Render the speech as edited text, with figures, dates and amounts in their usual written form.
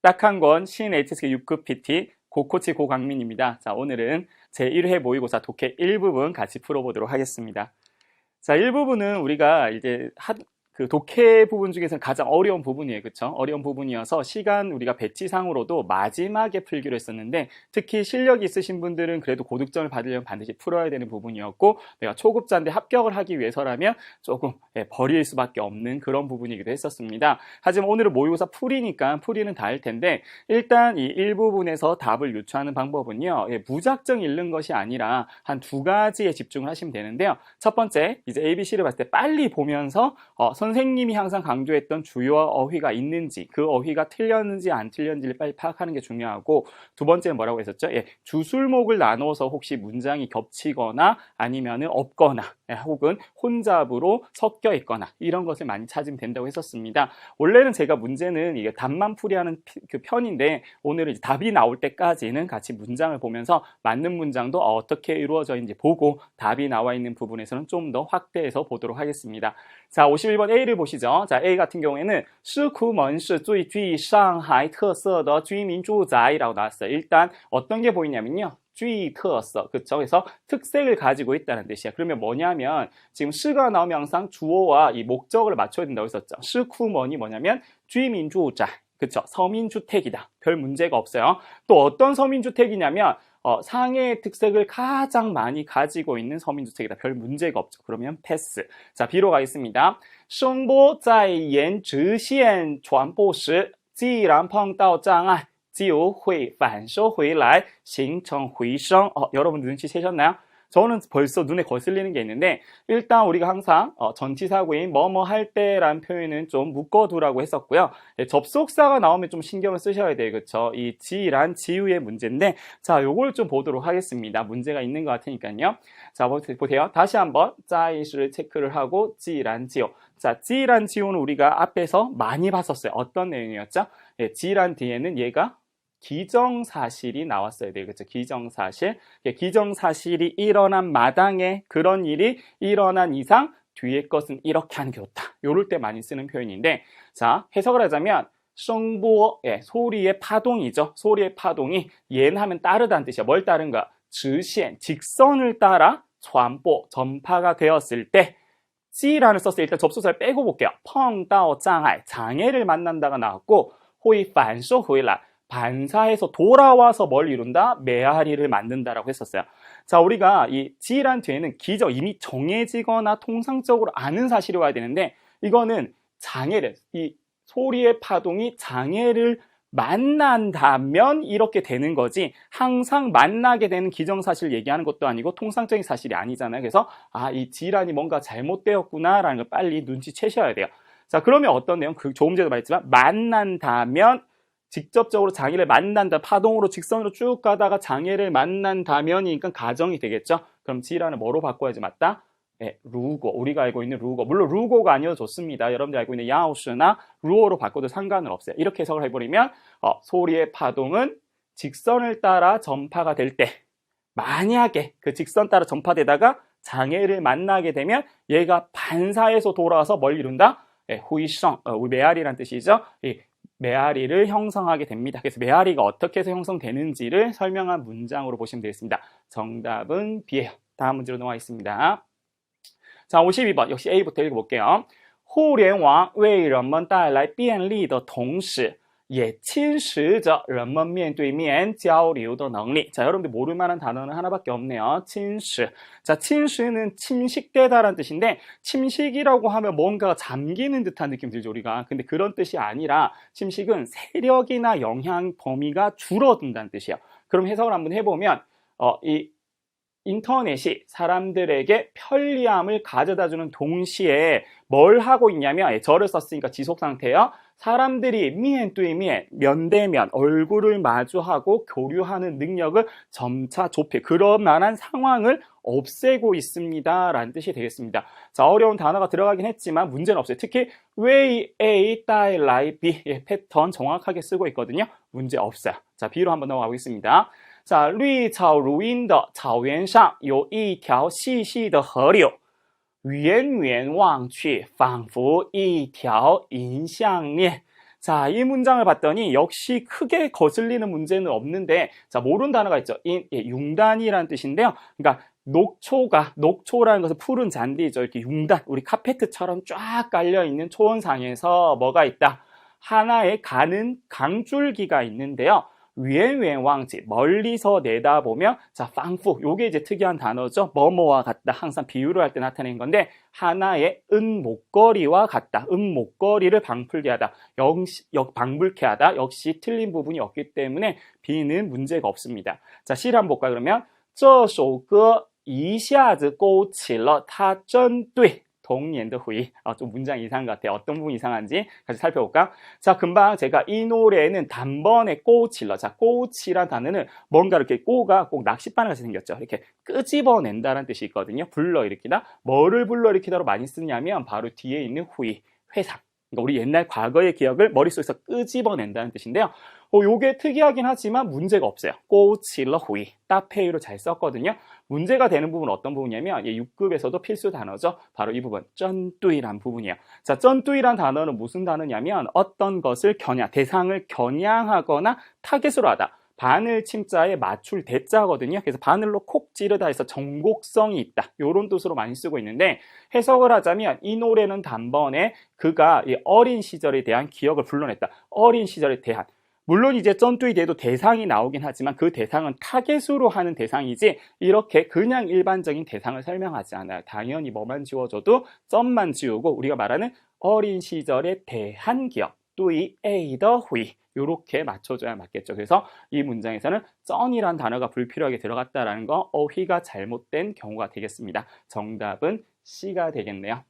딱 한 권 신 HSK 6급 PT 고코치 고강민입니다. 자, 오늘은 제1회 모의고사 독해 1부분 같이 풀어보도록 하겠습니다. 자, 1부분은 우리가 이제 그 독해 부분 중에서는 가장 어려운 부분이에요. 그쵸? 어려운 부분이어서 시간 우리가 배치상으로도 마지막에 풀기로 했었는데 특히 실력이 있으신 분들은 그래도 고득점을 받으려면 반드시 풀어야 되는 부분이었고 내가 초급자인데 합격을 하기 위해서라면 조금 버릴 수밖에 없는 그런 부분이기도 했었습니다. 하지만 오늘은 모의고사 풀이니까 풀이는 다 할 텐데 일단 이 1부분에서 답을 유추하는 방법은요. 무작정 읽는 것이 아니라 한 두 가지에 집중을 하시면 되는데요. 첫 번째, 이제 ABC를 봤을 때 빨리 보면서 선생님이 항상 강조했던 주요 어휘가 있는지 그 어휘가 틀렸는지 안 틀렸는지를 빨리 파악하는 게 중요하고 두 번째는 뭐라고 했었죠? 주술목을 나눠서 혹시 문장이 겹치거나 아니면은 없거나 혹은 혼잡으로 섞여 있거나 이런 것을 많이 찾으면 된다고 했었습니다. 원래는 제가 문제는 이게 답만 풀이하는 그 편인데 오늘은 이제 답이 나올 때까지는 같이 문장을 보면서 맞는 문장도 어떻게 이루어져 있는지 보고 답이 나와 있는 부분에서는 좀 더 확대해서 보도록 하겠습니다. 자, 51번 A를 보시죠. 자, A 같은 경우에는 市库门是最具上海特色的居民住宅라고 나왔어요. 일단 어떤 게 보이냐면요. 具特色, 그쵸? 그래서 특색을 가지고 있다는 뜻이야. 그러면 뭐냐면 지금 시가 나오면 항상 주어와 이 목적을 맞춰야 된다고 했었죠. 市库门이 뭐냐면 居民住宅, 그쵸? 서민주택이다. 별 문제가 없어요. 또 어떤 서민주택이냐면 상해의 특색을 가장 많이 가지고 있는 서민주택이다. 별 문제가 없죠. 그러면 패스. 자, B로 가겠습니다. 声波在沿直线传播时既然碰到障碍就会反射回来形成回声. 여러분 눈치채셨나요? 저는 벌써 눈에 거슬리는 게 있는데 일단 우리가 항상 전치사구인 뭐뭐 할 때라는 표현은 좀 묶어두라고 했었고요. 접속사가 나오면 좀 신경을 쓰셔야 돼요. 그쵸? 이 지란 지우의 문제인데 자, 요걸 좀 보도록 하겠습니다. 문제가 있는 것 같으니까요. 자, 보세요. 다시 한번 짜이시를 체크를 하고 지란 지우. 자, 지란 지우는 우리가 앞에서 많이 봤었어요. 어떤 내용이었죠? 지란 뒤에는 얘가 기정사실이 나왔어야 돼요. 그렇죠? 기정사실. 기정사실이 일어난 마당에 그런 일이 일어난 이상 뒤에 것은 이렇게 하는 게 좋다. 요럴 때 많이 쓰는 표현인데 자, 해석을 하자면 성보, 소리의 파동이죠. 소리의 파동이 옌 하면 따르다는 뜻이야. 뭘 따른가?直线, 직선을 따라传播, 전파가 되었을 때 지라는 썼을 때 일단 접속사를 빼고 볼게요. 碰到障碍, 장애를 만난다가 나왔고 会反射回来, 반사해서 돌아와서 뭘 이룬다? 메아리를 만든다라고 했었어요. 자, 우리가 이 지란 뒤에는 기적, 이미 정해지거나 통상적으로 아는 사실이 와야 되는데 이거는 장애를, 이 소리의 파동이 장애를 만난다면 이렇게 되는 거지 항상 만나게 되는 기정사실 얘기하는 것도 아니고 통상적인 사실이 아니잖아요. 그래서 이 지란이 뭔가 잘못되었구나 라는 걸 빨리 눈치채셔야 돼요. 자, 그러면 어떤 내용? 조금 전에도 말했지만 만난다면 직접적으로 장애를 만난다. 파동으로 직선으로 쭉 가다가 장애를 만난다면이니까 가정이 되겠죠. 그럼 지라는 뭐로 바꿔야지 맞다? 루고. 우리가 알고 있는 루고. 물론 루고가 아니어도 좋습니다. 여러분들이 알고 있는 야오스나 루어로 바꿔도 상관은 없어요. 이렇게 해석을 해버리면 소리의 파동은 직선을 따라 전파가 될 때 만약에 그 직선 따라 전파되다가 장애를 만나게 되면 얘가 반사해서 돌아와서 뭘 이룬다? 후이성, 메아리란 뜻이죠. 메아리를 형성하게 됩니다. 그래서 메아리가 어떻게 해서 형성되는지를 설명한 문장으로 보시면 되겠습니다. 정답은 B예요. 다음 문제로 넘어가겠습니다. 자, 52번 역시 A부터 읽어볼게요. 互联网为人们带来便利的同时也侵蚀着人们面对面交流的能力. 자, 여러분들 모를 만한 단어는 하나밖에 없네요. 침식. 자, 침식은 침식되다라는 뜻인데 침식이라고 하면 뭔가가 잠기는 듯한 느낌 들죠, 우리가. 근데 그런 뜻이 아니라 침식은 세력이나 영향 범위가 줄어든다는 뜻이에요. 그럼 해석을 한번 해보면 이 인터넷이 사람들에게 편리함을 가져다주는 동시에 뭘 하고 있냐면 저를 썼으니까 지속상태예요. 사람들이 미엔对面, 면대면, 얼굴을 마주하고 교류하는 능력을 점차 좁혀 그런 만한 상황을 없애고 있습니다 라는 뜻이 되겠습니다. 자, 어려운 단어가 들어가긴 했지만 문제는 없어요. 특히 웨이 A, 따이, 라이, B 패턴 정확하게 쓰고 있거든요. 문제 없어요. 자, B로 한번 넘어가 보겠습니다. 在绿草如茵的草原上有一条细细的河流，远远望去仿佛一条银项链。 자, 이 문장을 봤더니 역시 크게 거슬리는 문제는 없는데, 자, 모르는 단어가 있죠. 융단이라는 뜻인데요. 그러니까 녹초라는 것은 푸른 잔디죠. 이렇게 융단, 우리 카페트처럼 쫙 깔려있는 초원상에서 뭐가 있다? 하나의 가는 강줄기가 있는데요. 위엔위엔왕지, 멀리서 내다보면, 자, 빵푸, 요게 이제 특이한 단어죠. 뭐뭐와 같다. 항상 비유를 할 때 나타내는 건데, 하나의 목걸이와 같다. 목걸이를 방풀게 하다. 방불케 하다. 역시 틀린 부분이 없기 때문에 B는 문제가 없습니다. 자, C를 한번 볼까요? 그러면, 这首歌一下子勾起了他针对童年的回忆. 좀 문장 이상한 것 같아요. 어떤 부분이 이상한지 같이 살펴볼까? 자, 금방 제가 이 노래는 단번에 꼬치러. 자, 꼬치란 단어는 뭔가 이렇게 꼬가 꼭 낚싯바늘 같이 생겼죠. 이렇게 끄집어낸다는 뜻이 있거든요. 불러일으키다. 뭐를 불러일으키다로 많이 쓰냐면 바로 뒤에 있는 후이, 회상. 그러니까 우리 옛날 과거의 기억을 머릿속에서 끄집어낸다는 뜻인데요. 요게 특이하긴 하지만 문제가 없어요. 꼬치러 후이, 따페이로 잘 썼거든요. 문제가 되는 부분은 어떤 부분이냐면 6급에서도 필수 단어죠. 바로 이 부분, 쩐뚜이란 부분이에요. 자, 쩐뚜이란 단어는 무슨 단어냐면 어떤 것을 대상을 겨냥하거나 타겟으로 하다. 바늘 침자에 맞출 대자거든요. 그래서 바늘로 콕 찌르다 해서 정곡성이 있다. 이런 뜻으로 많이 쓰고 있는데 해석을 하자면 이 노래는 단번에 그가 이 어린 시절에 대한 기억을 불러냈다. 어린 시절에 대한. 물론 이제 쩐뚜이 뒤에도 대상이 나오긴 하지만 그 대상은 타겟으로 하는 대상이지 이렇게 그냥 일반적인 대상을 설명하지 않아요. 당연히 뭐만 지워줘도 쩐만 지우고 우리가 말하는 어린 시절에 대한 기억. 뚜이 에이더 후이. 이렇게 맞춰줘야 맞겠죠. 그래서 이 문장에서는 쩐이란 단어가 불필요하게 들어갔다라는 거 어휘가 잘못된 경우가 되겠습니다. 정답은 C가 되겠네요.